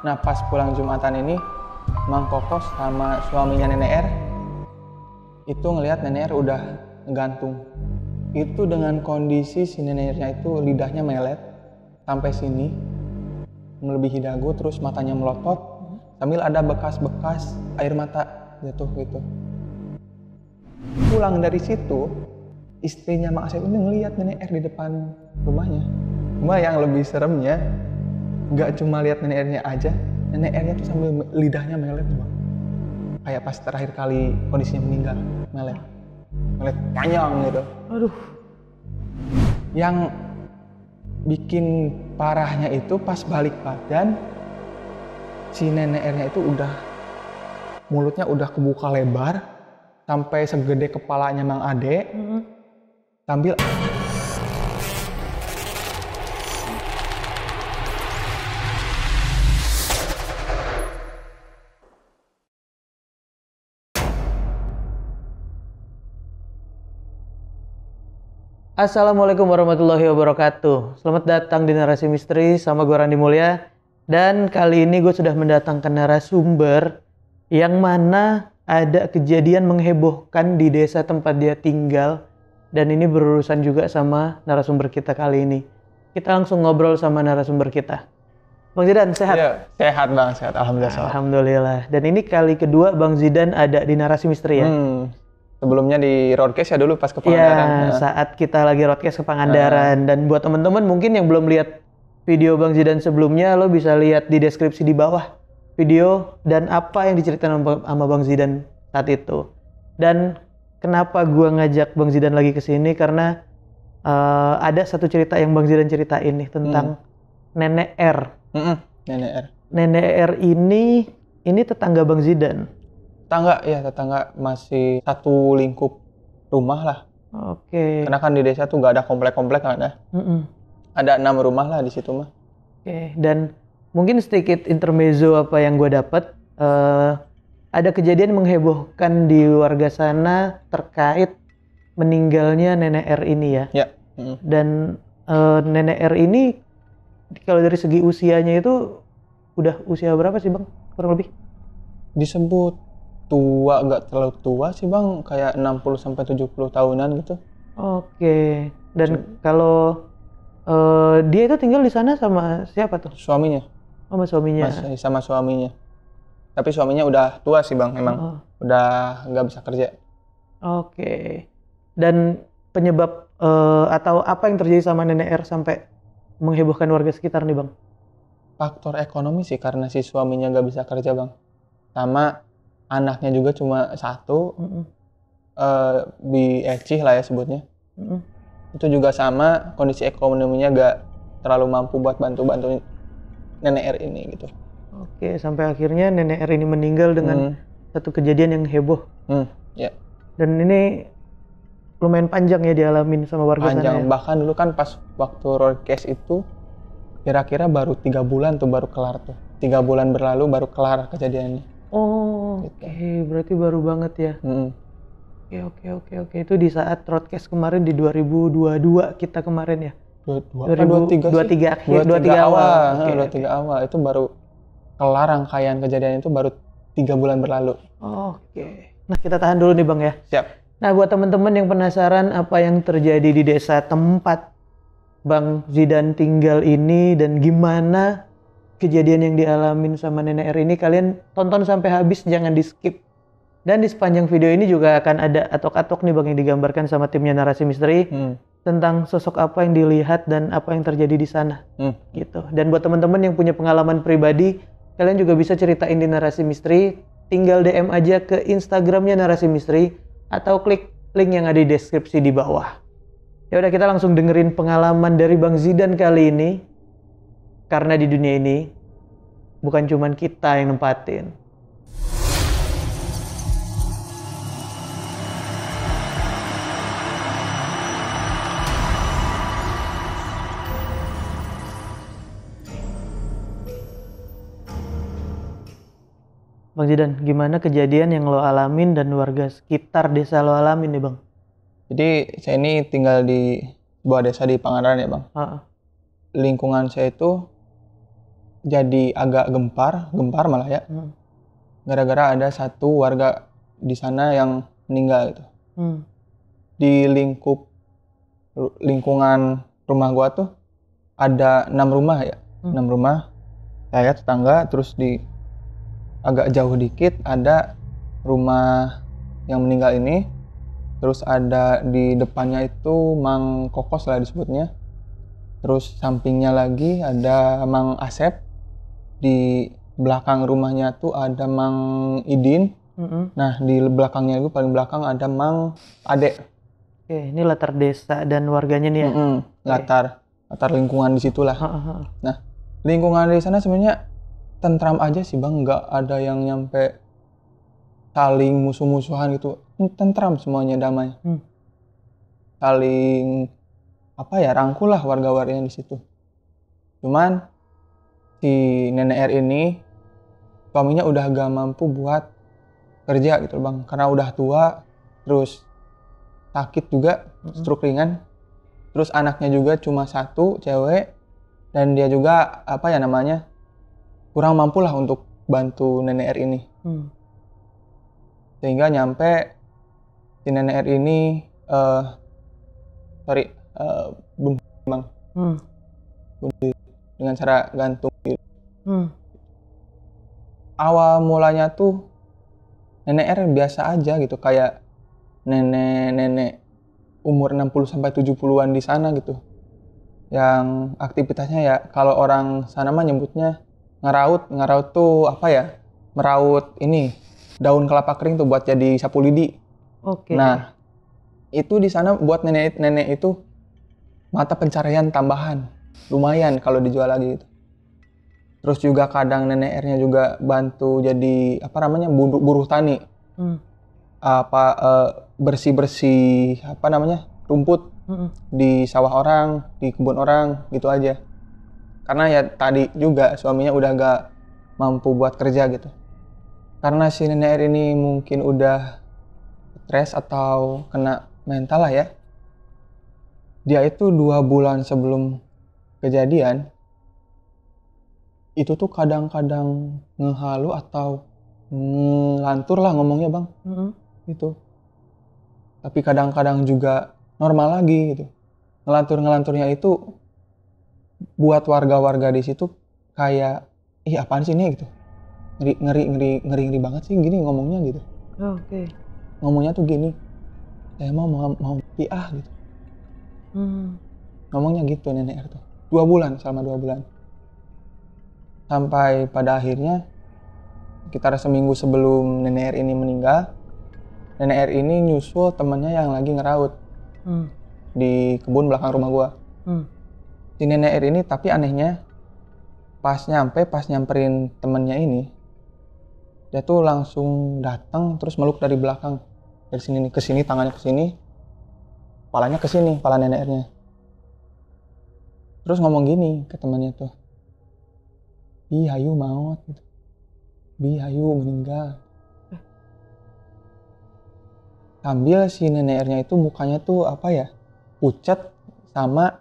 Nah pas pulang Jumatan ini, Mang Kokos sama suaminya Nenek R itu ngelihat Nenek R udah gantung. Itu dengan kondisi si Nenek R-nya itu lidahnya melet sampai sini, melebihi dagu, terus matanya melotot, sambil ada bekas-bekas air mata jatuh gitu. Pulang dari situ, istrinya Mang Asep ini ngelihat Nenek R di depan rumahnya. Cuma yang lebih seremnya, nggak cuma lihat Nenek R-nya aja, Nenek R-nya tuh sambil lidahnya melet Bang. Kayak pas terakhir kali kondisinya meninggal, melet panjang gitu. Aduh. Yang bikin parahnya itu pas balik badan, si Nenek R-nya itu udah mulutnya udah kebuka lebar sampai segede kepalanya Mang Ade, sambil Assalamualaikum warahmatullahi wabarakatuh. Selamat datang di Narasi Misteri sama gue Randi Mulya. Dan kali ini gue sudah mendatangkan narasumber yang mana ada kejadian menghebohkan di desa tempat dia tinggal. Dan ini berurusan juga sama narasumber kita kali ini. Kita langsung ngobrol sama narasumber kita. Bang Zidan, sehat? Ya, sehat Bang, sehat. Alhamdulillah. Alhamdulillah. Dan ini kali kedua Bang Zidan ada di Narasi Misteri ya? Sebelumnya di Roadcast ya dulu pas ke Pangandaran. Iya, saat kita lagi roadcast ke Pangandaran. Dan buat teman-teman mungkin yang belum lihat video Bang Zidan sebelumnya, lo bisa lihat di deskripsi di bawah video dan apa yang diceritain sama Bang Zidan saat itu. Dan kenapa gua ngajak Bang Zidan lagi ke sini karena ada satu cerita yang Bang Zidan ceritain nih tentang Nenek R. Nenek R. Nenek R ini tetangga Bang Zidan. Tetangga masih satu lingkup rumah lah. Oke. Karena kan di desa tuh nggak ada komplek-komplek, nggak ada. Ada 6 rumah lah di situ mah. Oke. Dan mungkin sedikit intermezzo apa yang gue dapat, ada kejadian menghebohkan di warga sana terkait meninggalnya Nenek R ini ya. Ya. Dan Nenek R ini kalau dari segi usianya itu udah usia berapa sih Bang? Kurang lebih? Disebut tua, nggak terlalu tua sih Bang, kayak 60-70 tahunan gitu. Oke. Dan kalau dia itu tinggal di sana sama siapa tuh? Suaminya. Sama suaminya. Masih sama suaminya. Tapi suaminya udah tua sih Bang, emang. Udah nggak bisa kerja. Oke. Dan penyebab atau apa yang terjadi sama Nenek R sampai menghebohkan warga sekitar nih Bang? Faktor ekonomi sih, karena si suaminya nggak bisa kerja Bang. Sama anaknya juga cuma satu, Ecih lah ya sebutnya. Itu juga sama, kondisi ekonominya gak terlalu mampu buat bantu-bantu Nenek R ini gitu. Oke, sampai akhirnya Nenek R ini meninggal dengan satu kejadian yang heboh. Ya. Dan ini lumayan panjang ya dialamin sama warga sana. Panjang, Ya? bahkan dulu kan pas waktu roadcast itu kira-kira baru 3 bulan tuh baru kelar tuh. 3 bulan berlalu baru kelar kejadiannya. Oh, gitu. Oke, berarti baru banget ya. Oke. Itu di saat roadcast kemarin di 2022 kita kemarin ya. 23 akhir, 23 awal. 23 awal itu baru kelar, rangkaian kejadian itu baru 3 bulan berlalu. Oke. Nah, kita tahan dulu nih Bang ya. Siap. Nah, buat teman-teman yang penasaran apa yang terjadi di desa tempat Bang Zidan tinggal ini dan gimana kejadian yang dialamin sama Nenek R ini, kalian tonton sampai habis, jangan di skip. Dan di sepanjang video ini juga akan ada atok-atok nih Bang yang digambarkan sama timnya Narasi Misteri tentang sosok apa yang dilihat dan apa yang terjadi di sana. Gitu. Dan buat teman-teman yang punya pengalaman pribadi, kalian juga bisa ceritain di Narasi Misteri, tinggal DM aja ke Instagramnya Narasi Misteri atau klik link yang ada di deskripsi di bawah. Ya udah, kita langsung dengerin pengalaman dari Bang Zidan kali ini. Karena di dunia ini bukan cuman kita yang nempatin. Bang Zidan, gimana kejadian yang lo alamin dan warga sekitar desa lo alamin nih Bang? Jadi saya ini tinggal di sebuah desa di Pangandaran ya Bang. Lingkungan saya itu jadi agak gempar malah ya. Gara-gara ada satu warga di sana yang meninggal gitu. Di lingkungan rumah gua tuh ada 6 rumah ya. 6 rumah. Saya tetangga, terus di agak jauh dikit ada rumah yang meninggal ini. Terus ada di depannya itu Mang Kokos lah disebutnya. Terus sampingnya lagi ada Mang Asep. Di belakang rumahnya tuh ada Mang Idin. Nah di belakangnya itu paling belakang ada Mang Ade. Oke, ini latar desa dan warganya nih ya. Latar lingkungan di situlah. Nah lingkungan di sana sebenarnya tentram aja sih bang, nggak ada yang nyampe saling musuh-musuhan gitu. Tentram semuanya, damai. Saling rangkul lah warga-warganya di situ. Cuman si nenek R ini suaminya udah gak mampu buat kerja gitu bang, karena udah tua, terus sakit juga, stroke ringan, terus anaknya juga cuma 1 cewek, dan dia juga kurang mampu lah untuk bantu nenek R ini. Sehingga nyampe si nenek R ini bunuh bang. Bunuh dengan cara gantung. Awal mulanya tuh nenek R biasa aja gitu, kayak nenek-nenek umur 60-70-an di sana gitu. Yang aktivitasnya ya kalau orang sana mah nyebutnya ngeraut. Ngeraut tuh meraut ini daun kelapa kering tuh buat jadi sapu lidi. Nah, itu di sana buat nenek-nenek itu mata pencarian tambahan. Lumayan kalau dijual lagi gitu. Terus juga kadang nenek R-nya juga bantu jadi buruh tani. Bersih-bersih rumput di sawah orang, di kebun orang gitu aja. Karena ya tadi juga suaminya udah gak mampu buat kerja gitu. Karena si nenek R ini mungkin udah stres atau kena mental lah ya. Dia itu 2 bulan sebelum kejadian itu tuh kadang-kadang ngehalu atau ngelantur lah ngomongnya bang. Gitu. Tapi kadang-kadang juga normal lagi gitu. Ngelanturnya itu buat warga-warga di situ kayak ih apaan sih ini gitu. Ngeri banget sih gini ngomongnya gitu. Ngomongnya tuh gini, saya mau mati gitu. Ngomongnya gitu nenek R tuh. 2 bulan, selama 2 bulan. Sampai pada akhirnya sekitar seminggu sebelum nenek R ini meninggal, nenek R ini nyusul temannya yang lagi ngeraut di kebun belakang rumah gua. Si nenek R ini tapi anehnya pas nyamperin temennya ini, dia tuh langsung datang terus meluk dari belakang, dari sini nih ke sini, tangannya ke sini, kepalanya ke sini, kepala nenek R-nya. Terus ngomong gini ke temannya tuh, "Bi hayu maut gitu. Bi hayu meninggal." Sambil si nenek R-nya itu mukanya tuh pucat sama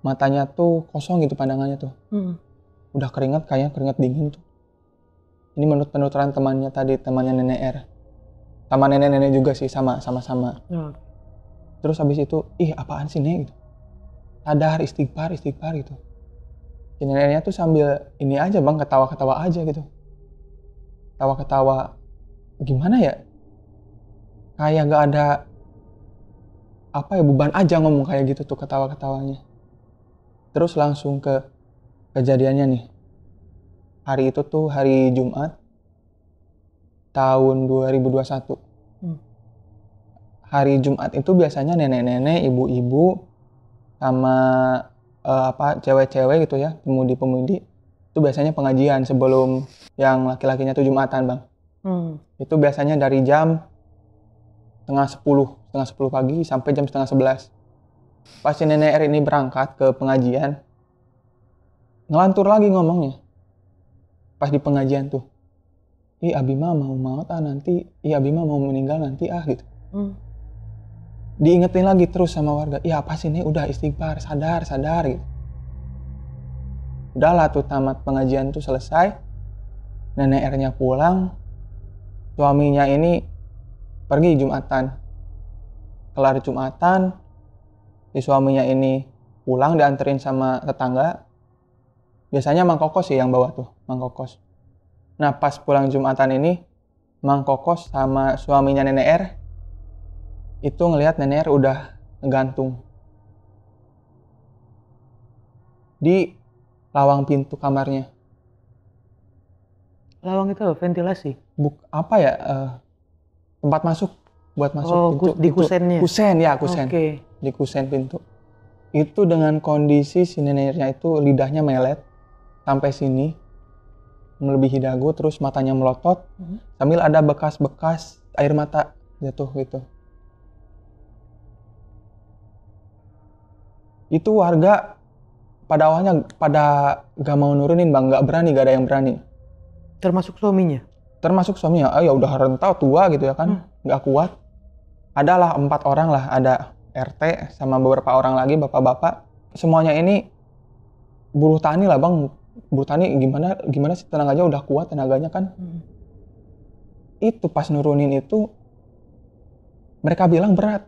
matanya tuh kosong gitu pandangannya tuh. Udah kayaknya keringat dingin tuh. Ini menurut penuturan temannya tadi, temannya nenek R. Sama nenek-nenek juga sih, sama-sama. Terus habis itu, ih apaan sih nek gitu. Sadar, istighfar gitu. Si neneknya tuh sambil ini aja bang, ketawa-ketawa aja gitu. Ketawa-ketawa gimana ya? Kayak gak ada beban aja ngomong kayak gitu tuh ketawa-ketawanya. Terus langsung ke kejadiannya nih. Hari itu tuh hari Jumat tahun 2021. Hari Jumat itu biasanya nenek-nenek, ibu-ibu sama cewek-cewek gitu ya, pemudi-pemudi itu biasanya pengajian sebelum yang laki-lakinya tuh Jumatan bang. Itu biasanya dari jam setengah 10 pagi sampai jam setengah 11. Pas si nenek R ini berangkat ke pengajian, ngelantur lagi ngomongnya. Pas di pengajian tuh, ih abi mah mau maut nanti, ih abi mah mau meninggal nanti gitu. Diingetin lagi terus sama warga, iya apa sih nih udah istighfar, sadar gitu. Udahlah tuh tamat pengajian tuh selesai, nenek R-nya pulang, suaminya ini pergi Jumatan. Kelar Jumatan, si suaminya ini pulang dianterin sama tetangga. Biasanya Mang Kokos sih yang bawa tuh, Mang Kokos. Nah pas pulang Jumatan ini, Mang Kokos sama suaminya nenek R itu ngelihat nenek R udah ngegantung di lawang pintu kamarnya. Lawang itu apa? Ventilasi? Apa ya, tempat masuk buat masuk Oh, pintu. di kusennya? Kusen ya, kusen. Oke. Di kusen pintu. Itu dengan kondisi si neneknya itu lidahnya melet sampai sini, melebihi dagu, terus matanya melotot, sambil ada bekas-bekas air mata jatuh gitu. Itu warga pada awalnya pada gak mau nurunin bang, gak ada yang berani. Termasuk suaminya? Termasuk suaminya, ya udah rentau tua gitu ya kan, gak kuat. Adalah 4 orang lah, ada RT sama beberapa orang lagi bapak-bapak. Semuanya ini buruh tani lah bang, buruh tani gimana sih tenaganya udah kuat tenaganya kan. Itu pas nurunin itu mereka bilang berat,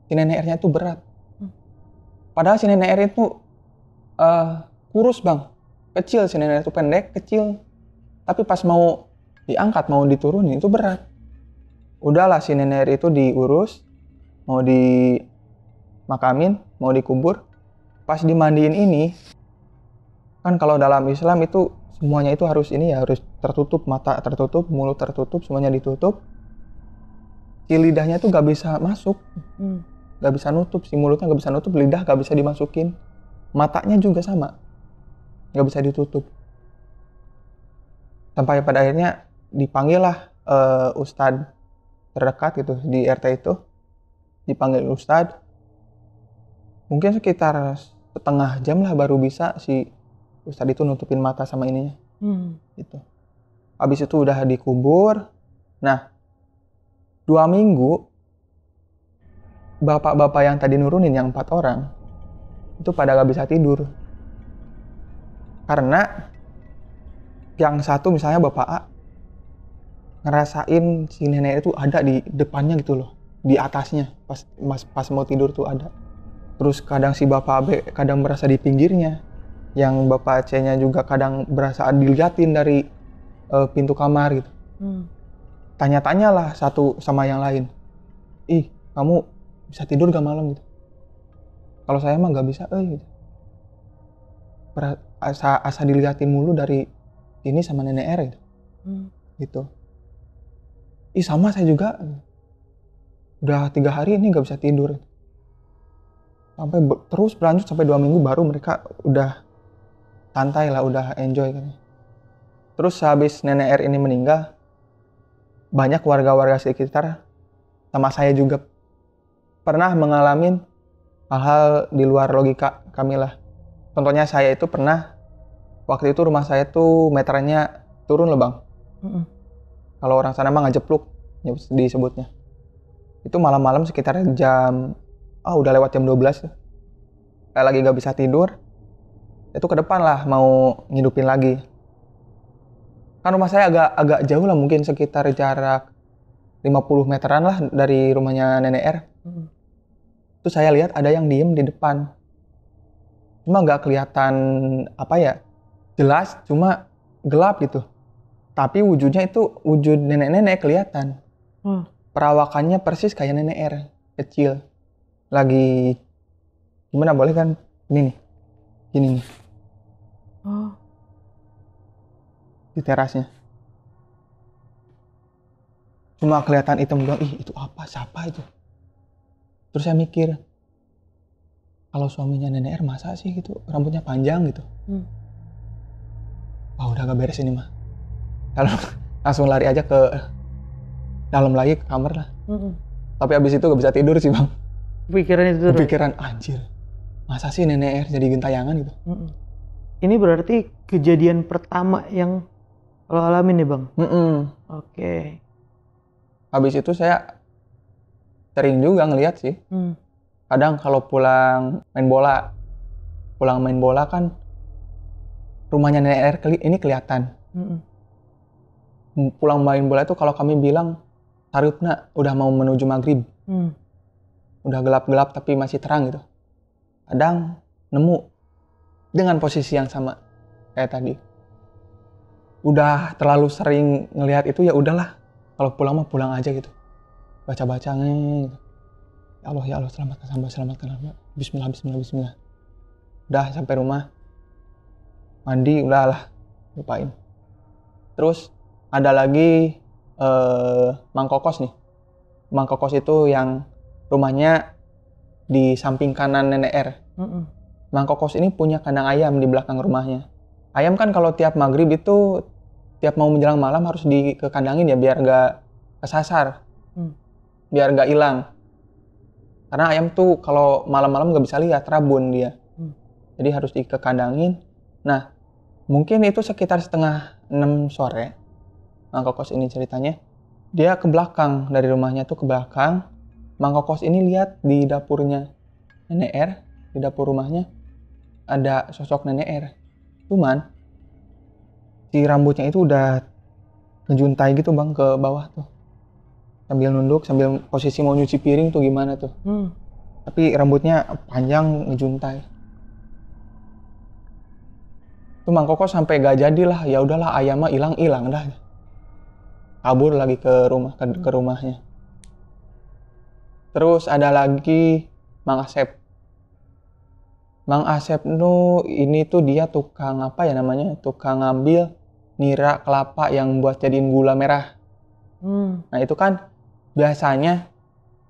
si nenek R-nya itu berat. Padahal si nenek R itu kurus bang, kecil, si nenek itu pendek, kecil. Tapi pas mau diangkat, mau diturunin itu berat. Udahlah si nenek R itu diurus, mau dimakamin, mau dikubur. Pas dimandiin ini, kan kalau dalam Islam itu semuanya itu harus ini ya, harus tertutup, mata tertutup, mulut tertutup, semuanya ditutup. Si lidahnya tuh gak bisa masuk, gak bisa nutup, si mulutnya gak bisa nutup, lidah gak bisa dimasukin. Matanya juga sama, gak bisa ditutup. Sampai pada akhirnya dipanggil lah ustadz terdekat gitu di RT itu, dipanggil ustadz. Mungkin sekitar setengah jam lah baru bisa si ustadz itu nutupin mata sama ininya. Gitu. Habis itu udah dikubur. Nah 2 minggu bapak-bapak yang tadi nurunin yang 4 orang itu pada gak bisa tidur. Karena yang satu misalnya bapak A ngerasain si nenek itu ada di depannya gitu loh, di atasnya pas mau tidur tuh ada. Terus kadang si bapak B kadang berasa di pinggirnya, yang bapak C-nya juga kadang berasa diliatin dari pintu kamar gitu. Tanya-tanya lah satu sama yang lain, ih kamu bisa tidur gak malam gitu? Kalau saya mah gak bisa gitu. Asa diliatin mulu dari ini sama nenek R gitu. Gitu. Ih sama saya juga. Udah 3 hari ini gak bisa tidur. Sampai terus berlanjut sampai 2 minggu baru mereka udah santai lah, udah enjoy kan. Terus habis nenek R ini meninggal, banyak warga-warga sekitar sama saya juga pernah mengalami hal-hal di luar logika kami lah. Contohnya saya itu pernah, waktu itu rumah saya tuh meterannya turun loh bang. Kalau orang sana mah ngajepluk disebutnya. Itu malam-malam sekitar jam, udah lewat jam 12 tuh. Kayak lagi gak bisa tidur. Itu ke depan lah mau ngidupin lagi. Kan rumah saya agak jauh lah, mungkin sekitar jarak 50 meteran lah dari rumahnya nenek R. Terus saya lihat ada yang diem di depan. Cuma gak kelihatan apa ya, jelas, cuma gelap gitu. Tapi wujudnya itu wujud nenek-nenek kelihatan. Perawakannya persis kayak nenek R, kecil. Lagi, gimana boleh kan? Ini nih, gini nih. Di terasnya. Cuma kelihatan hitam doang, ih itu apa, siapa itu? Terus saya mikir, kalau suaminya nenek R masa sih gitu, rambutnya panjang gitu. Wah udah gak beres ini mah. Kalau langsung lari aja ke dalam lagi, ke kamar lah. Tapi abis itu gak bisa tidur sih bang. Pikiran anjir, masa sih nenek R jadi gentayangan gitu. Ini berarti kejadian pertama yang lo alamin nih bang? Oke. Habis itu saya sering juga ngeliat sih. Kadang kalau pulang main bola kan rumahnya nenek R ini kelihatan. Pulang main bola itu kalau kami bilang Saripna udah mau menuju maghrib. Udah gelap-gelap tapi masih terang gitu. Kadang nemu dengan posisi yang sama kayak tadi. Udah terlalu sering ngelihat itu, ya udahlah. Kalau pulang mah pulang aja gitu. Baca-bacanya gitu. Ya Allah, selamatkan hamba. Bismillah. Udah sampai rumah. Mandi, udahlah. Lupain. Terus ada lagi Mang Kokos nih. Mang Kokos itu yang rumahnya di samping kanan nenek R. Mang Kokos ini punya kandang ayam di belakang rumahnya. Ayam kan kalau tiap maghrib itu, tiap mau menjelang malam harus dikekandangin ya biar gak kesasar. Biar gak hilang. Karena ayam tuh kalau malam-malam gak bisa lihat, rabun dia. Jadi harus dikekandangin. Nah, mungkin itu sekitar 5:30 sore. Mang Kokos ini ceritanya. Dia ke belakang, dari rumahnya tuh ke belakang. Mang Kokos ini lihat di dapurnya nenek R, di dapur rumahnya ada sosok nenek R. Cuman si rambutnya itu udah ngejuntai gitu bang ke bawah tuh. Sambil nunduk, sambil posisi mau nyuci piring tuh gimana tuh. Tapi rambutnya panjang ngejuntai. Tuh Mang Kokos sampai gak jadilah, ya udahlah ayam mah hilang dah. Kabur lagi ke rumahnya. Terus ada lagi Mang Asep. Mang Asep ini tuh dia tukang apa ya namanya? Tukang ngambil nira kelapa yang buat jadiin gula merah. Nah itu kan biasanya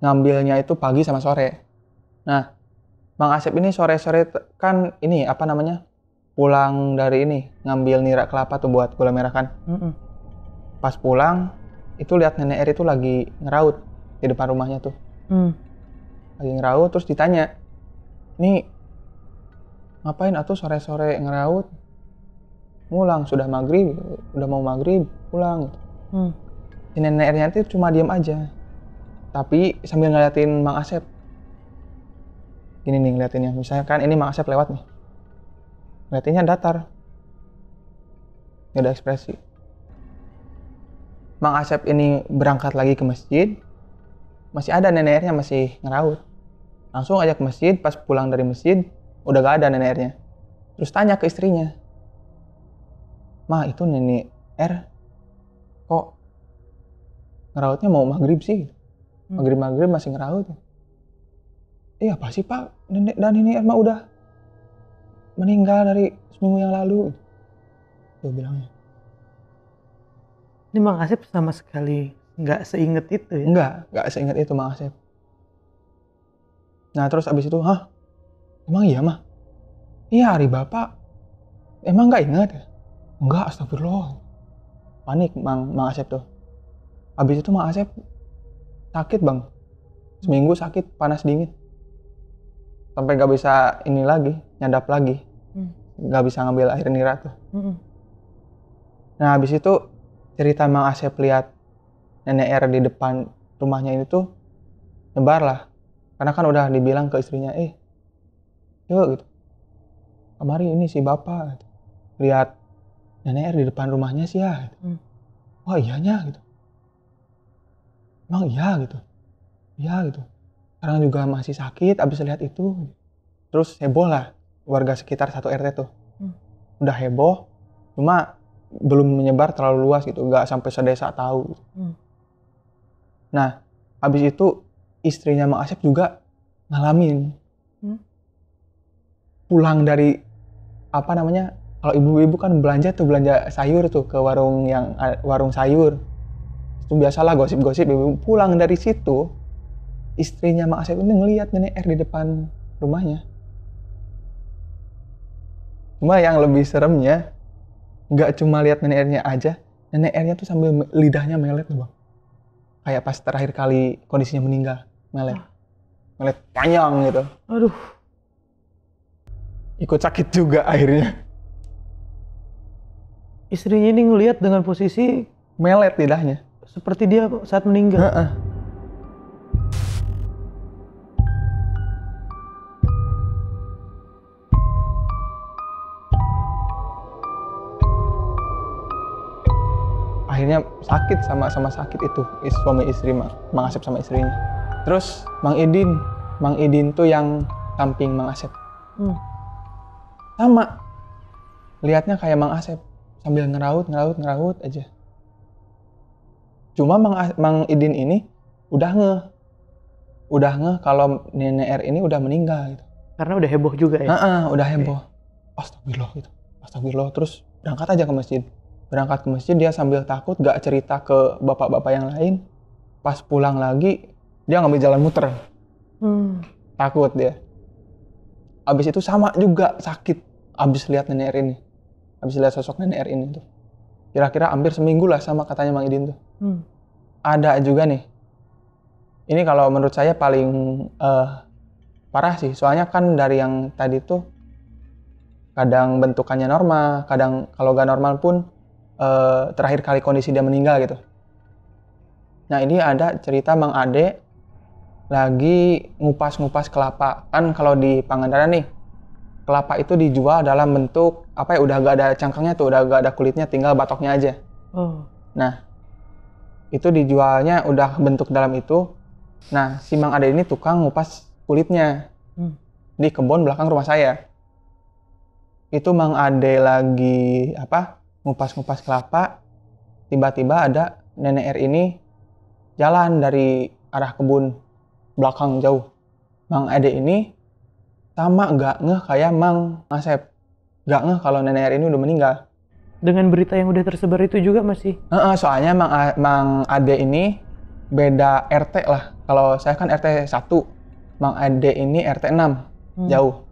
ngambilnya itu pagi sama sore. Nah Mang Asep ini sore-sore kan ini apa namanya? Pulang dari ini ngambil nira kelapa tuh buat gula merah kan. Pas pulang itu lihat nenek R itu lagi ngeraut di depan rumahnya tuh. Lagi ngeraut, terus ditanya, nih ngapain atuh sore-sore ngeraut? Ngulang, sudah maghrib, udah mau maghrib, pulang. Si nenek R-nya itu cuma diam aja, tapi sambil ngeliatin Mang Asep. Gini nih ngeliatinnya, misalkan ini Mang Asep lewat nih, ngeliatinnya datar, gak ada ekspresi. Mang Asep ini berangkat lagi ke masjid, masih ada nenek R-nya masih ngeraut. Langsung aja ke masjid, pas pulang dari masjid, udah gak ada nenek R-nya. Terus tanya ke istrinya, "Ma, itu nenek R kok ngerautnya mau maghrib sih? Maghrib masih ngeraut." "Iya apa sih pak, nenek dan nenek R mah udah meninggal dari seminggu yang lalu." Tuh bilangnya. Ini Mang Asep sama sekali nggak seinget itu ya? Nggak seinget itu Mang Asep. Nah terus abis itu, "Hah? Emang iya mah? Iya hari bapak. Emang nggak ingat ya?" "Enggak, astagfirullah." Panik Mang Asep tuh. Abis itu Mang Asep sakit bang. Seminggu sakit, panas dingin. Sampai nggak bisa ini lagi, nyadap lagi. Nggak bisa ngambil air nira tuh. Nah abis itu cerita Mang Asep lihat nenek R di depan rumahnya ini tuh nyebar lah. Karena kan udah dibilang ke istrinya, yuk gitu. Kemari ini si bapak gitu. Lihat nenek R di depan rumahnya sih ya. Gitu. Wah iyanya gitu. Emang iya gitu. Iya gitu. Sekarang juga masih sakit abis lihat itu. Terus heboh lah warga sekitar satu RT tuh. Udah heboh. Cuma belum menyebar terlalu luas gitu, nggak sampai sedesa tahu. Nah, habis itu istrinya Mang Asep juga ngalamin. Pulang dari apa namanya? Kalau ibu-ibu kan belanja sayur tuh ke warung sayur. Itu biasalah gosip-gosip ibu pulang dari situ. Istrinya Mang Asep ini ngelihat nenek R di depan rumahnya. Cuma yang lebih seremnya nggak cuma lihat nenek R-nya aja, nenek R-nya tuh sambil lidahnya melet loh bang. Kayak pas terakhir kali kondisinya meninggal, melet panjang gitu. Aduh. Ikut sakit juga akhirnya. Istrinya ini ngelihat dengan posisi Melet lidahnya. seperti dia saat meninggal. akhirnya sakit sama sakit itu suami istri, Mang Asep sama istrinya. Terus Mang Idin tuh yang samping Mang Asep. Sama, lihatnya kayak Mang Asep sambil ngeraut aja. Cuma Mang Idin ini udah ngeh kalau nenek R ini udah meninggal gitu. Karena udah heboh juga ya? Udah heboh. Astagfirullah gitu. Astagfirullah. Terus berangkat aja ke masjid. Berangkat ke masjid dia sambil takut, gak cerita ke bapak-bapak yang lain. Pas pulang lagi dia ngambil jalan muter. Takut dia. Abis itu sama juga sakit. Abis lihat nenek R ini. Abis lihat sosok nenek R ini tuh. Kira-kira hampir seminggu lah sama katanya Mang Idin tuh. Ada juga nih. Ini kalau menurut saya paling parah sih. Soalnya kan dari yang tadi tuh kadang bentukannya normal, kadang kalau gak normal pun terakhir kali kondisi dia meninggal gitu. Nah ini ada cerita Mang Ade lagi ngupas-ngupas kelapa. Kan kalau di Pangandaran nih, kelapa itu dijual dalam bentuk apa ya, udah gak ada cangkangnya tuh, udah gak ada kulitnya, tinggal batoknya aja. Nah itu dijualnya udah bentuk dalam itu. Nah si Mang Ade ini tukang ngupas kulitnya di kebun belakang rumah saya. Itu Mang Ade lagi ngupas-ngupas kelapa, tiba-tiba ada nenek R ini jalan dari arah kebun belakang jauh. Mang Ade ini sama gak ngeh kayak Mang Asep, gak ngeh kalau nenek R ini udah meninggal. Dengan berita yang udah tersebar itu juga masih? Soalnya Mang Ade ini beda RT lah. Kalau saya kan RT 1, Mang Ade ini RT 6, jauh.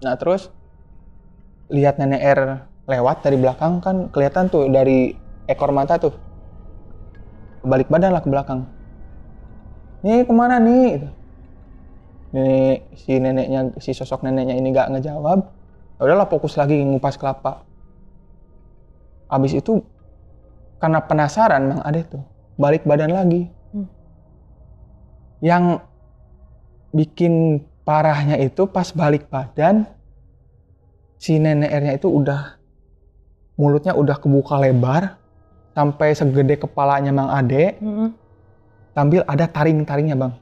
Nah terus lihat nenek R lewat dari belakang kan kelihatan tuh dari ekor mata tuh. Balik badan lah ke belakang. Nih kemana nih? Si sosok neneknya ini gak ngejawab. Udahlah fokus lagi ngupas kelapa. Abis itu karena penasaran Mang Ade tuh balik badan lagi. Yang bikin parahnya itu pas balik badan si nenek R-nya itu mulutnya udah kebuka lebar sampai segede kepalanya Mang Ade. Sambil ada taring-taringnya bang.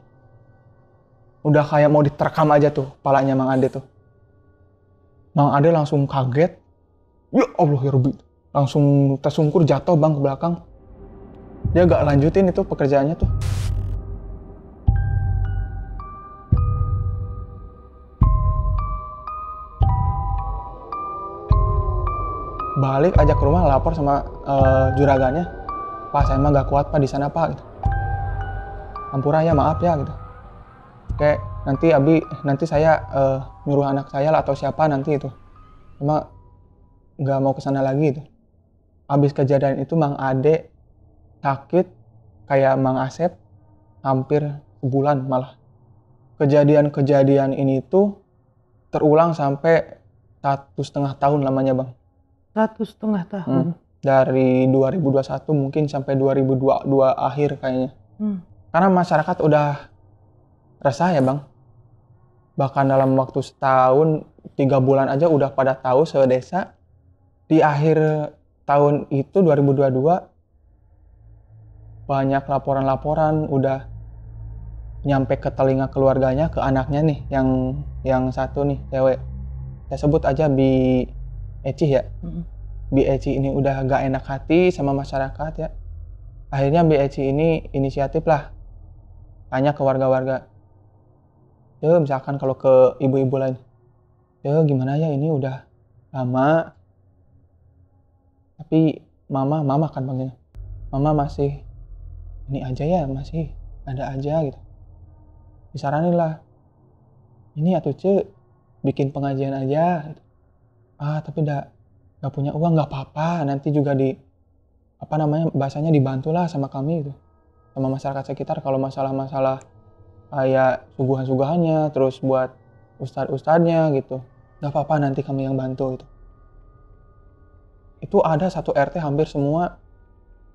Udah kayak mau diterkam aja tuh kepalanya Mang Ade tuh. Mang Ade langsung kaget. Ya Allah ya Rabbi. Langsung tersungkur jatuh bang ke belakang. Dia gak lanjutin itu pekerjaannya tuh. Balik aja ke rumah lapor sama juragannya. Pak saya mah gak kuat pak di sana pak gitu. Ampura ya maaf ya gitu. Oke nanti saya nyuruh anak saya lah atau siapa nanti itu. Cuma gak mau kesana lagi gitu. Habis kejadian itu Mang Ade sakit kayak Mang Asep hampir sebulan malah. Kejadian-kejadian ini tuh terulang sampai 1,5 tahun lamanya bang. 1,5 tahun? Dari 2021 mungkin sampai 2022 akhir kayaknya. Karena masyarakat udah resah ya bang. Bahkan dalam waktu setahun 3 bulan aja udah pada tahu sedesa. Di akhir tahun itu 2022 banyak laporan-laporan udah nyampe ke telinga keluarganya, ke anaknya nih yang satu nih cewek. Saya sebut aja Bi Eci ya. Bi Eci ini udah gak enak hati sama masyarakat ya. Akhirnya Bi Eci ini inisiatif lah tanya ke warga-warga. Ya misalkan kalau ke ibu-ibu lain. Ya gimana ya ini udah lama. Tapi mama kan panggilnya. Mama masih ini aja ya, masih ada aja gitu. Disaranin lah. Ini atuh ce bikin pengajian aja gitu. Tapi gak punya uang, gak apa-apa. Nanti juga bahasanya dibantulah sama kami gitu. Sama masyarakat sekitar kalau masalah-masalah kayak suguhan-suguhannya, terus buat ustadz-ustadznya gitu. Gak apa-apa nanti kami yang bantu gitu. Itu ada satu RT hampir semua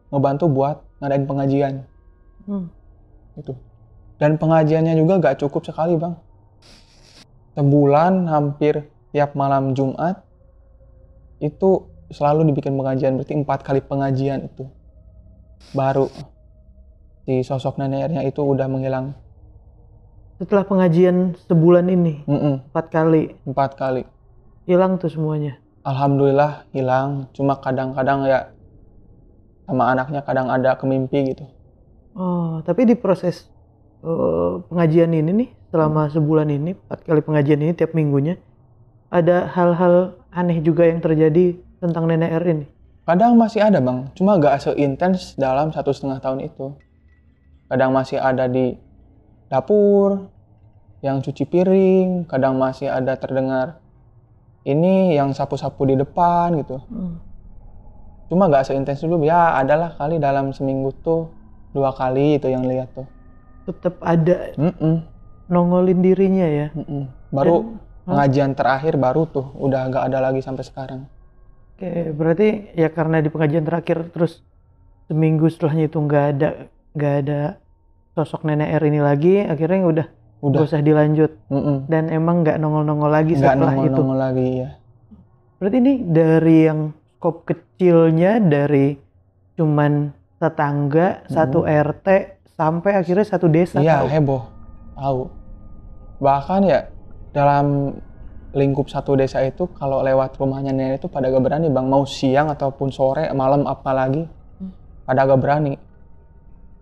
ngebantu buat ngadain pengajian. Gitu. Dan pengajiannya juga gak cukup sekali bang. Sebulan hampir tiap malam Jumat itu selalu dibikin pengajian, berarti 4 kali pengajian itu baru si sosok nenek R-nya itu udah menghilang. Setelah pengajian sebulan ini, 4 kali 4 kali. hilang tuh semuanya. Alhamdulillah hilang, cuma kadang-kadang ya sama anaknya kadang ada kemimpi gitu. Oh, tapi di proses pengajian ini nih, selama sebulan ini, 4 kali pengajian ini tiap minggunya, ada hal-hal aneh juga yang terjadi tentang nenek R ini. Kadang masih ada bang, cuma gak seintens dalam 1,5 tahun itu. Kadang masih ada di dapur, yang cuci piring, kadang masih ada terdengar ini yang sapu-sapu di depan gitu. Cuma gak seintens dulu, ya adalah kali dalam seminggu tuh 2 kali itu yang lihat tuh. Tetap ada nongolin dirinya ya. Baru pengajian terakhir baru tuh, udah gak ada lagi sampai sekarang. Oke, berarti ya karena di pengajian terakhir terus seminggu setelahnya itu nggak ada sosok nenek R ini lagi, akhirnya udah nggak usah dilanjut. Dan emang nggak nongol-nongol lagi setelah itu. Nongol lagi ya. Berarti ini dari yang skop kecilnya, dari cuman tetangga, satu RT, sampai akhirnya satu desa. Iya, heboh. Tahu. Bahkan ya dalam lingkup satu desa itu kalau lewat rumahnya nenek itu pada gak berani bang, mau siang ataupun sore, malam apalagi pada gak berani.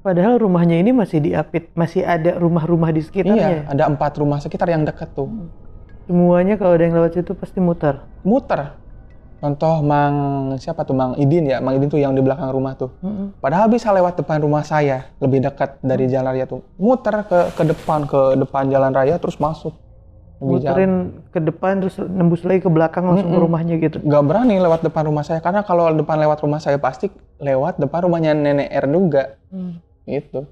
Padahal rumahnya ini masih diapit, masih ada rumah-rumah di sekitarnya. Iya, ada 4 rumah sekitar yang dekat tuh. Semuanya kalau ada yang lewat situ pasti muter. Contoh siapa tuh Mang Idin ya, Mang Idin tuh yang di belakang rumah tuh. Padahal bisa lewat depan rumah saya, lebih dekat dari jalan raya tuh. Muter ke depan jalan raya terus masuk. Muterin ke depan terus nembus lagi ke belakang langsung ke rumahnya gitu. Gak berani lewat depan rumah saya karena kalau depan lewat rumah saya pasti lewat depan rumahnya nenek R juga. Gitu.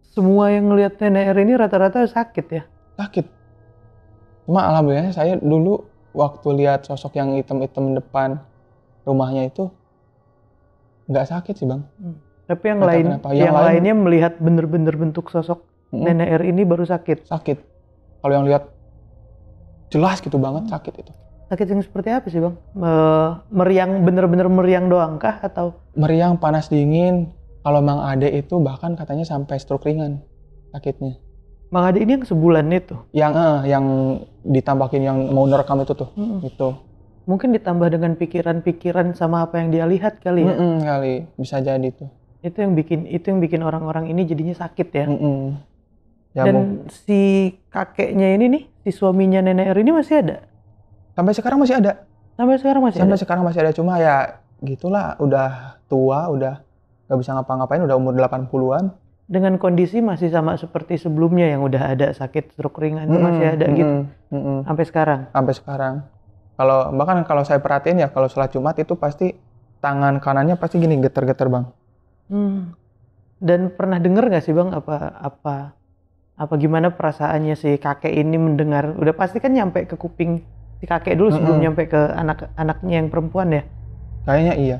Semua yang ngelihat nenek R ini rata-rata sakit ya? Sakit. Cuma alhamdulillah saya dulu waktu lihat sosok yang hitam-hitam depan rumahnya itu nggak sakit sih bang. Tapi yang lainnya melihat bener-bener bentuk sosok nenek R ini baru sakit. Sakit. Kalau yang lihat jelas gitu banget sakit itu. Sakit yang seperti apa sih bang? Meriang, bener-bener meriang doang kah atau? Meriang, panas, dingin. Kalau Mang Ade itu bahkan katanya sampai stroke ringan sakitnya. Mang Ade ini yang sebulan itu? Yang ditambahin yang mau nerekam itu tuh. Itu. Mungkin ditambah dengan pikiran-pikiran sama apa yang dia lihat kali ya? Kali, bisa jadi tuh. Itu yang bikin orang-orang ini jadinya sakit ya? Ya, dan si kakeknya ini nih, si suaminya nenek R ini masih ada? Sampai sekarang masih ada. Sampai sekarang masih ada, cuma ya gitulah, udah tua, udah gak bisa ngapa-ngapain, udah umur 80-an. Dengan kondisi masih sama seperti sebelumnya yang udah ada sakit stroke ringan itu masih ada gitu? Sampai sekarang? Sampai sekarang. Bahkan kalau saya perhatiin ya, kalau sholat Jumat itu pasti tangan kanannya pasti gini, getar-getar bang. Dan pernah denger gak sih bang apa gimana perasaannya si kakek ini mendengar, udah pasti kan nyampe ke kuping si kakek dulu sebelum nyampe ke anaknya yang perempuan ya? Kayaknya iya.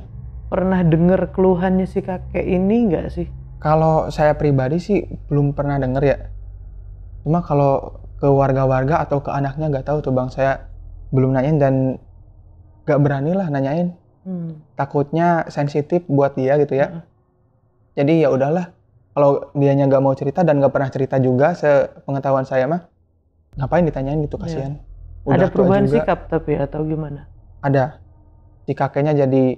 Pernah denger keluhannya si kakek ini nggak sih? Kalau saya pribadi sih belum pernah denger ya. Cuma kalau ke warga-warga atau ke anaknya nggak tahu tuh bang, saya belum nanyain dan nggak berani lah nanyain. Takutnya sensitif buat dia gitu ya. Jadi ya udahlah. Kalau dianya nggak mau cerita dan nggak pernah cerita juga, sepengetahuan saya mah, ngapain ditanyain gitu, kasihan. Ada perubahan sikap tapi atau gimana? Ada. Si kakeknya jadi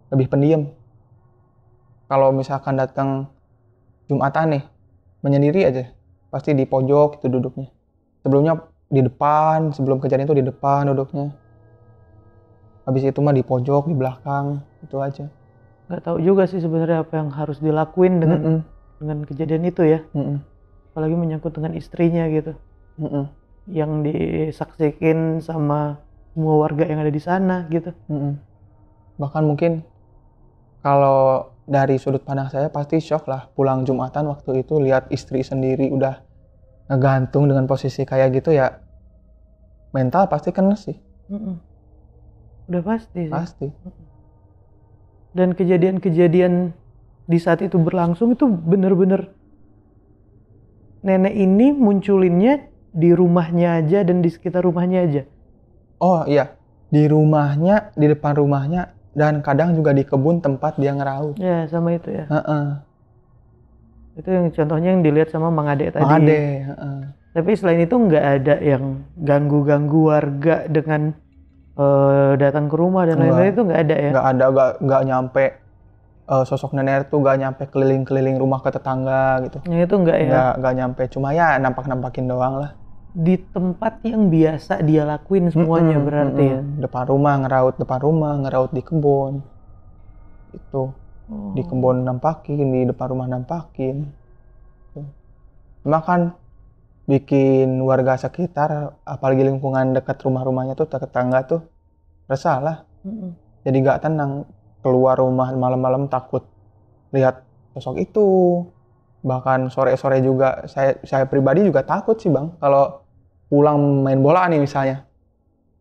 lebih pendiam. Kalau misalkan datang Jumatan nih, menyendiri aja. Pasti di pojok itu duduknya. Sebelumnya di depan, sebelum kejadian itu di depan duduknya. Habis itu mah di pojok, di belakang, itu aja. Nggak tahu juga sih sebenarnya apa yang harus dilakuin dengan kejadian itu ya. Apalagi menyangkut dengan istrinya gitu. Yang disaksikan sama semua warga yang ada di sana gitu. Bahkan mungkin kalau dari sudut pandang saya pasti shock lah pulang Jumatan waktu itu lihat istri sendiri udah ngegantung dengan posisi kayak gitu ya, mental pasti kena sih. Udah pasti sih. Pasti. Dan kejadian-kejadian di saat itu berlangsung itu bener-bener nenek ini munculinnya di rumahnya aja dan di sekitar rumahnya aja. Oh iya, di rumahnya, di depan rumahnya, dan kadang juga di kebun tempat dia ngeraut. Ya, sama itu ya. Heeh. Itu yang contohnya yang dilihat sama Mang Ade tadi. Mang Ade, heeh. Tapi selain itu nggak ada yang ganggu-ganggu warga dengan datang ke rumah dan lain-lain, itu nggak ada ya? Nggak ada, nggak nyampe sosok nenek tuh nggak nyampe keliling-keliling rumah ke tetangga gitu. Yang itu nggak ya? Nggak nyampe, cuma ya nampak-nampakin doang lah. Di tempat yang biasa dia lakuin semuanya berarti ya? Depan rumah ngeraut di kebun. Itu. Di kebun nampakin, di depan rumah nampakin. Cuma kan bikin warga sekitar, apalagi lingkungan dekat rumah-rumahnya tuh, tetangga tuh resah lah. Jadi nggak tenang, keluar rumah malam-malam takut lihat sosok itu. Bahkan sore-sore juga saya pribadi juga takut sih bang, kalau pulang main bola nih misalnya.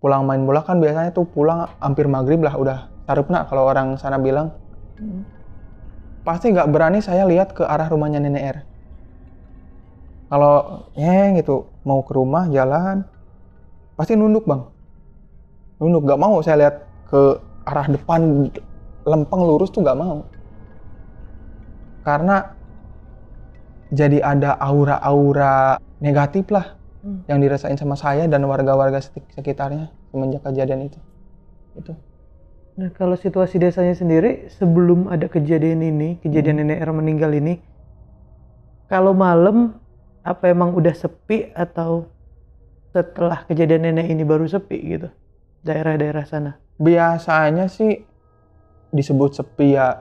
Pulang main bola kan biasanya tuh pulang hampir maghrib lah, udah sarupna kalau orang sana bilang. Pasti nggak berani saya lihat ke arah rumahnya Nenek R. Kalau gitu mau ke rumah jalan, pasti nunduk bang. Nunduk, nggak mau saya lihat ke arah depan lempeng lurus tuh nggak mau. Karena jadi ada aura-aura negatif lah yang dirasain sama saya dan warga-warga sekitarnya semenjak kejadian itu. Nah, kalau situasi desanya sendiri sebelum ada kejadian ini, kejadian Nenek R meninggal ini, kalau malam apa emang udah sepi atau setelah kejadian nenek ini baru sepi gitu daerah-daerah sana? Biasanya sih disebut sepi ya,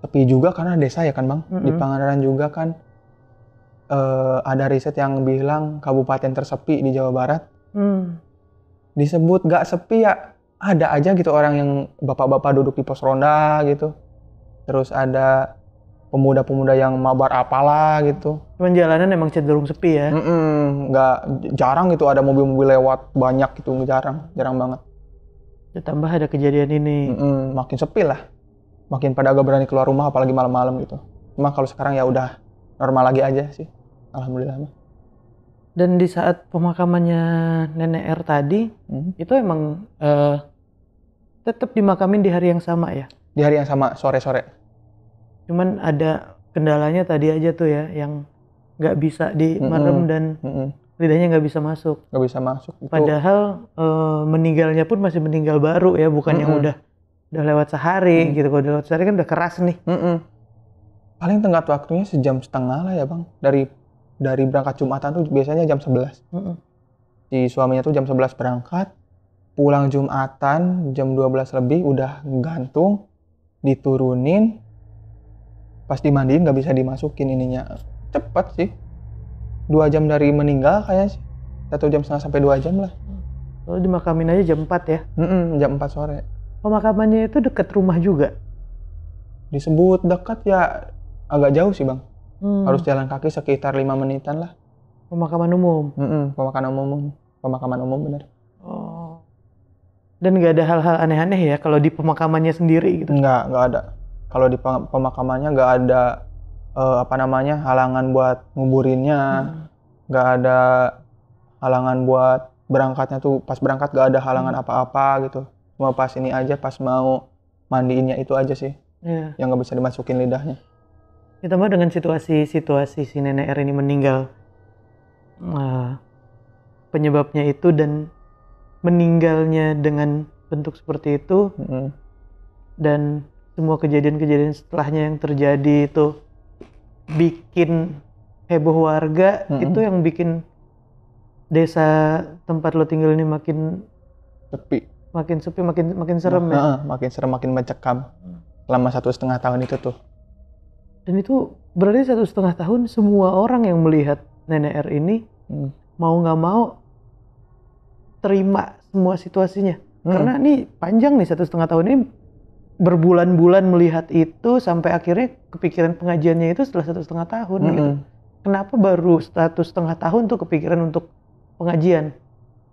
sepi juga karena desa ya kan bang. Di Pangandaran juga kan ada riset yang bilang kabupaten tersepi di Jawa Barat. Disebut gak sepi ya, ada aja gitu orang yang bapak-bapak duduk di pos ronda gitu. Terus ada pemuda-pemuda yang mabar apalah gitu. Cuman jalanan emang cenderung sepi ya? Nggak, jarang gitu ada mobil-mobil lewat banyak gitu, jarang banget. Ditambah ada kejadian ini. Makin sepi lah, makin pada agak berani keluar rumah apalagi malam-malam gitu. Cuma kalau sekarang ya udah normal lagi aja sih, alhamdulillah. Dan di saat pemakamannya Nenek R tadi, itu emang tetap dimakamin di hari yang sama ya? Di hari yang sama, sore-sore. Cuman ada kendalanya tadi aja tuh ya, yang nggak bisa dimerem dan lidahnya nggak bisa masuk. Nggak bisa masuk. Padahal meninggalnya pun masih meninggal baru ya, bukan yang udah lewat sehari gitu. Kalau udah lewat sehari kan udah keras nih. Paling tenggat waktunya sejam setengah lah ya bang. Dari berangkat Jumatan tuh biasanya jam 11. Si suaminya tuh jam 11 berangkat, pulang Jumatan jam 12 lebih udah gantung, diturunin, pas dimandiin nggak bisa dimasukin ininya. Cepet sih. 2 jam dari meninggal kayaknya sih. 1,5 jam sampai 2 jam lah. Lalu dimakamin aja jam 4 ya? Jam 4 sore. Pemakamannya itu dekat rumah juga? Disebut dekat ya agak jauh sih bang. Harus jalan kaki sekitar 5 menitan lah. Pemakaman umum? Pemakaman umum bener. Oh. Dan nggak ada hal-hal aneh-aneh ya kalau di pemakamannya sendiri gitu? Nggak ada. Kalau di pemakamannya nggak ada halangan buat nguburinnya, nggak ada halangan buat berangkatnya tuh, pas berangkat nggak ada halangan apa-apa gitu. Cuma pas ini aja, pas mau mandiinnya itu aja sih, yang nggak bisa dimasukin lidahnya. Ditambah dengan situasi si Nenek R ini meninggal, penyebabnya itu dan meninggalnya dengan bentuk seperti itu, dan semua kejadian-kejadian setelahnya yang terjadi itu bikin heboh warga. Itu yang bikin desa tempat lo tinggal ini makin sepi, makin serem ya? Makin serem, makin mencekam selama 1,5 tahun itu tuh. Dan itu berarti 1,5 tahun semua orang yang melihat Nenek R ini mau nggak mau terima semua situasinya. Karena ini panjang nih 1,5 tahun ini, berbulan-bulan melihat itu sampai akhirnya kepikiran pengajiannya itu setelah 1,5 tahun gitu. Kenapa baru 1,5 tahun tuh kepikiran untuk pengajian?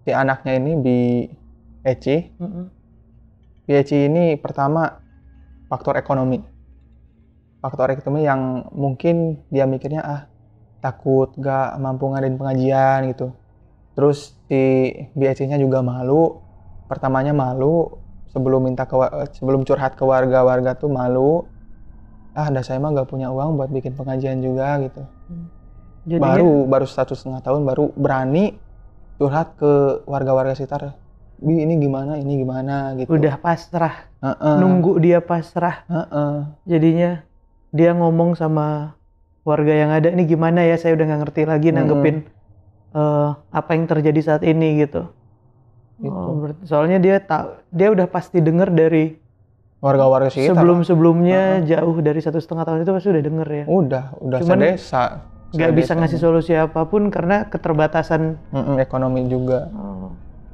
Si anaknya ini Bi Eci. Bi Eci ini pertama faktor ekonomi. Faktor ekonomi yang mungkin dia mikirnya takut gak mampu ngadain pengajian gitu. Terus si Bi Eci-nya juga malu pertamanya malu, sebelum curhat ke warga tuh malu. Dah saya mah gak punya uang buat bikin pengajian juga gitu. Jadinya Baru 1,5 tahun baru berani curhat ke warga-warga sekitar. Bi ini gimana gitu. udah pasrah, Heeh. nunggu dia pasrah. Heeh. Jadinya dia ngomong sama warga yang ada, ini gimana ya, saya udah nggak ngerti lagi nanggepin apa yang terjadi saat ini gitu. Gitu. Soalnya dia udah pasti denger dari Warga-warga sekitar. sebelumnya jauh dari 1,5 tahun itu pasti udah denger ya. Udah Cuman sedesa. nggak bisa ngasih solusi apapun karena keterbatasan Ekonomi juga.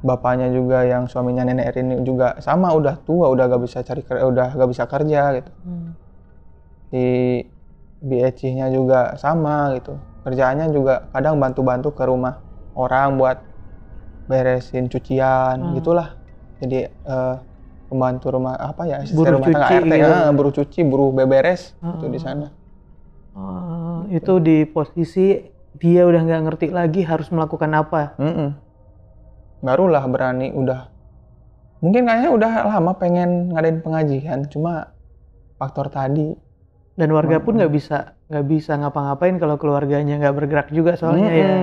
Bapaknya juga yang suaminya nenek R ini juga sama, udah tua, udah gak bisa kerja gitu. Si BEC-nya juga sama gitu. Kerjaannya juga kadang bantu-bantu ke rumah orang buat beresin cucian gitulah. Jadi pembantu rumah asisten Buruh rumah tangga cuci RT, gitu. buruh cuci, buruh beberes itu di sana. Itu di posisi dia udah nggak ngerti lagi harus melakukan apa. Barulah berani, mungkin kayaknya udah lama pengen ngadain pengajian, cuma faktor tadi. Dan warga pun nggak bisa ngapa-ngapain kalau keluarganya nggak bergerak juga soalnya ya.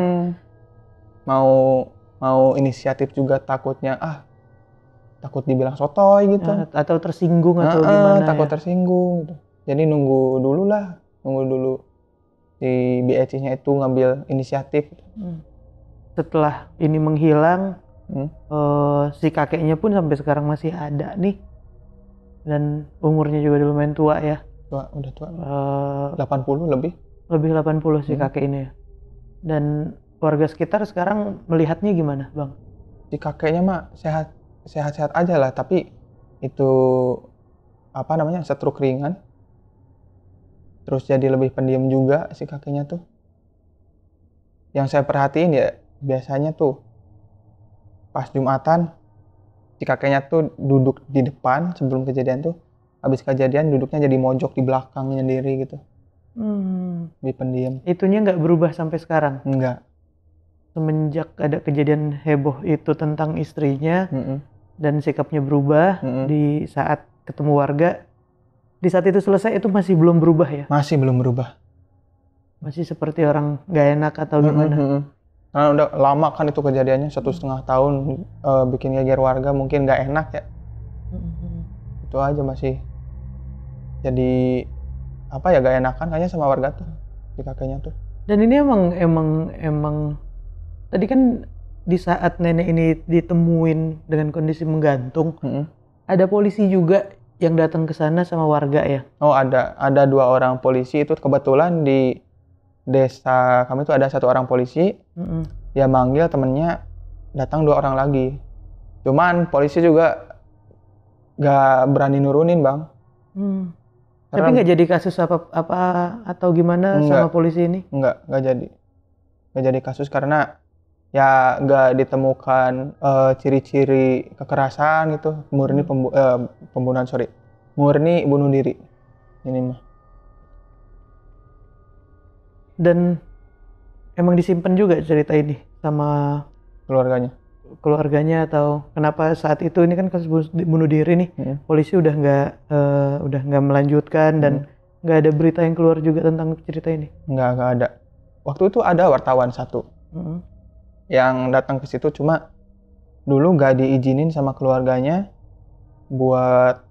Mau inisiatif juga takutnya takut dibilang sotoy gitu. Atau tersinggung atau gimana takut ya. tersinggung gitu. Jadi nunggu dulu si BEC-nya itu ngambil inisiatif. Setelah ini menghilang, si kakeknya pun sampai sekarang masih ada nih. Dan umurnya juga udah lumayan tua ya. Udah tua. 80 lebih. Lebih 80 si kakek ini ya. Dan warga sekitar sekarang melihatnya gimana, Bang? Si kakeknya mah sehat-sehat aja lah, tapi itu stroke ringan. Terus jadi lebih pendiam juga si kakeknya tuh. Yang saya perhatiin ya biasanya tuh pas Jumatan si kakeknya tuh duduk di depan sebelum kejadian tuh. Habis kejadian duduknya jadi mojok di belakangnya sendiri gitu. Lebih pendiam. Itunya nggak berubah sampai sekarang? Enggak. Semenjak ada kejadian heboh itu tentang istrinya dan sikapnya berubah di saat ketemu warga, di saat itu selesai itu masih belum berubah ya? Masih belum berubah. Masih seperti orang nggak enak atau gimana? Karena udah lama kan itu kejadiannya, 1,5 tahun bikin geger warga, mungkin nggak enak ya. Itu aja masih jadi gak enakan kayaknya sama warga tuh si kakeknya tuh. Dan ini emang tadi kan di saat nenek ini ditemuin dengan kondisi menggantung, ada polisi juga yang datang ke sana sama warga ya? Oh ada 2 orang polisi itu kebetulan di desa kami tuh ada 1 orang polisi. Dia manggil temennya, datang 2 orang lagi. Cuman polisi juga gak berani nurunin, Bang. Tapi nggak jadi kasus apa atau gimana sama polisi ini? Nggak jadi kasus karena ya nggak ditemukan ciri-ciri kekerasan gitu, murni murni bunuh diri ini mah. Dan emang disimpan juga cerita ini sama keluarganya atau kenapa saat itu, ini kan kasus bunuh diri nih, polisi udah nggak melanjutkan dan nggak ada berita yang keluar juga tentang cerita ini? Nggak ada. Waktu itu ada wartawan 1 yang datang ke situ, cuma dulu nggak diizinin sama keluarganya buat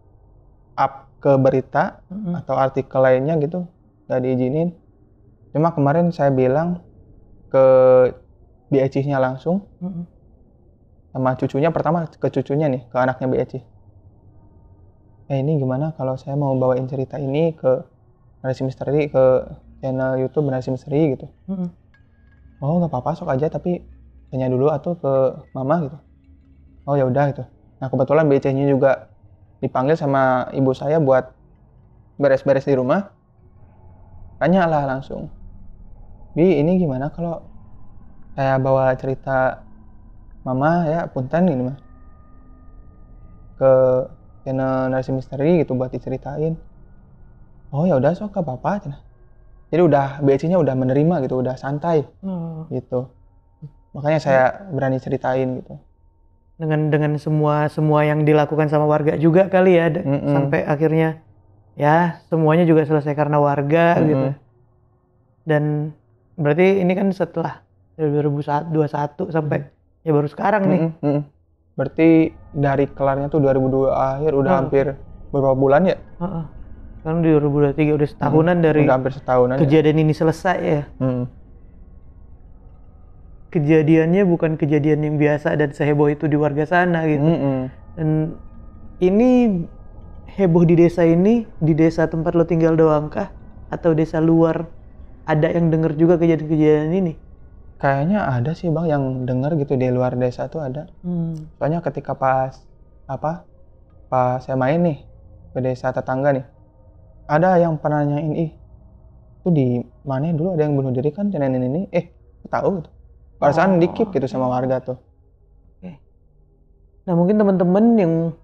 up ke berita atau artikel lainnya gitu, nggak diizinin. Cuma kemarin saya bilang ke BEC-nya langsung. Sama cucunya, pertama ke cucunya nih, ke anaknya BEC. Ini gimana kalau saya mau bawain cerita ini ke Narasi Misteri, ke channel YouTube Narasi Misteri gitu. Oh nggak apa-apa, sok aja, tapi tanya dulu atau ke mama gitu. Oh ya udah gitu. Nah kebetulan BEC-nya juga dipanggil sama ibu saya buat beres-beres di rumah. Tanyalah langsung, Bi ini gimana kalau saya bawa cerita mama ya, punten ini mah ke channel Narasi Misteri gitu buat diceritain. Oh ya udah sok, apa-apa cina. Jadi udah BEC-nya udah menerima gitu, udah santai gitu. Makanya saya berani ceritain gitu. dengan semua yang dilakukan sama warga juga kali ya, sampai akhirnya ya semuanya juga selesai karena warga gitu. Dan berarti ini kan setelah 2021 sampai ya baru sekarang nih. Berarti dari kelarnya tuh 2002 akhir udah hampir beberapa bulan ya? Kan di 2023 udah setahunan dari udah hampir setahunan kejadian ini selesai ya. Kejadiannya bukan kejadian yang biasa dan seheboh itu di warga sana gitu. Dan ini heboh di desa ini, di desa tempat lo tinggal doang kah? Atau desa luar ada yang denger juga kejadian-kejadian ini? Kayaknya ada sih bang yang denger gitu di luar desa tuh ada. Soalnya ketika pas saya main nih ke desa tetangga nih, ada yang pernah nanyain, tuh di mana dulu ada yang bunuh diri kan nenek ini, tahu gitu. Perasaan dikip gitu sama warga tuh. Nah mungkin teman-teman yang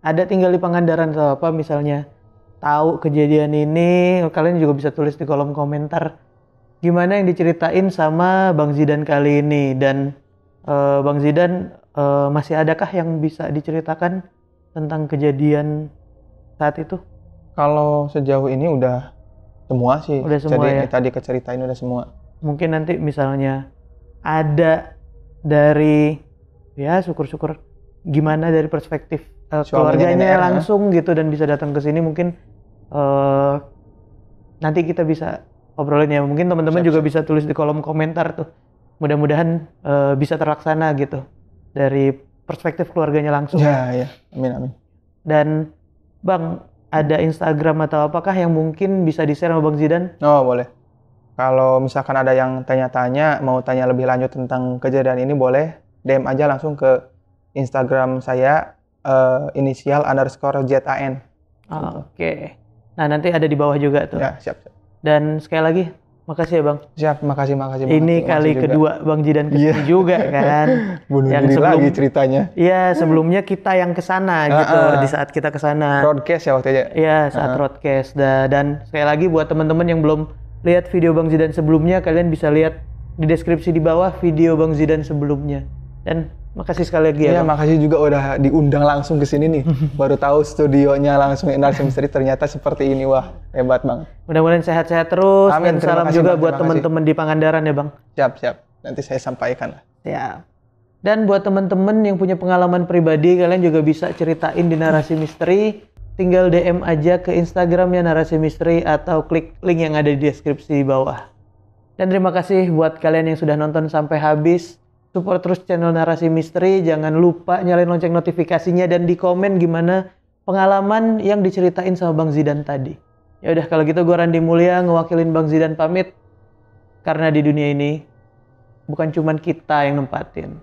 ada tinggal di Pangandaran atau apa misalnya tahu kejadian ini, kalian juga bisa tulis di kolom komentar gimana yang diceritain sama Bang Zidan kali ini. Dan Bang Zidan masih adakah yang bisa diceritakan tentang kejadian saat itu? Kalau sejauh ini udah semua sih. Udah semua. Jadi tadi keceritain udah semua. Mungkin nanti misalnya ada dari ya syukur-syukur gimana dari perspektif keluarganya langsung gitu dan bisa datang ke sini, mungkin nanti kita bisa obrolin ya. Mungkin teman-teman juga bisa tulis di kolom komentar tuh. Mudah-mudahan bisa terlaksana gitu dari perspektif keluarganya langsung. Ya, amin. Dan Bang, ada Instagram atau apakah yang mungkin bisa di-share sama Bang Zidan? Oh, boleh. Kalau misalkan ada yang tanya-tanya, mau tanya lebih lanjut tentang kejadian ini, boleh DM aja langsung ke Instagram saya, inisial_ZAN. Oke. Nah, nanti ada di bawah juga tuh. Ya, siap. Dan sekali lagi, makasih ya Bang. Siap, makasih. Ini kali kedua Bang Zidan kesini juga kan. Bunuh diri lagi ceritanya. Iya, sebelumnya kita yang kesana gitu, di saat kita kesana. Broadcast ya waktu itu. Iya, saat broadcast. Dan sekali lagi buat teman-teman yang belum lihat video Bang Zidan sebelumnya, kalian bisa lihat di deskripsi di bawah video Bang Zidan sebelumnya. Dan makasih sekali lagi ya Bang. Makasih juga udah diundang langsung ke sini nih. Baru tahu studionya langsung Narasi Misteri ternyata seperti ini. Wah, hebat Bang. Mudah-mudahan sehat-sehat terus. Amin. Dan salam juga buat teman-teman di Pangandaran ya Bang. Siap. Nanti saya sampaikan lah. Siap. Dan buat teman-teman yang punya pengalaman pribadi, kalian juga bisa ceritain di Narasi Misteri. Tinggal DM aja ke Instagramnya Narasi Misteri atau klik link yang ada di deskripsi di bawah. Dan terima kasih buat kalian yang sudah nonton sampai habis. Support terus channel Narasi Misteri. Jangan lupa nyalain lonceng notifikasinya dan di komen gimana pengalaman yang diceritain sama Bang Zidan tadi. Ya udah, kalau gitu gue Randi Mulya ngewakilin Bang Zidan pamit. Karena di dunia ini bukan cuman kita yang nempatin,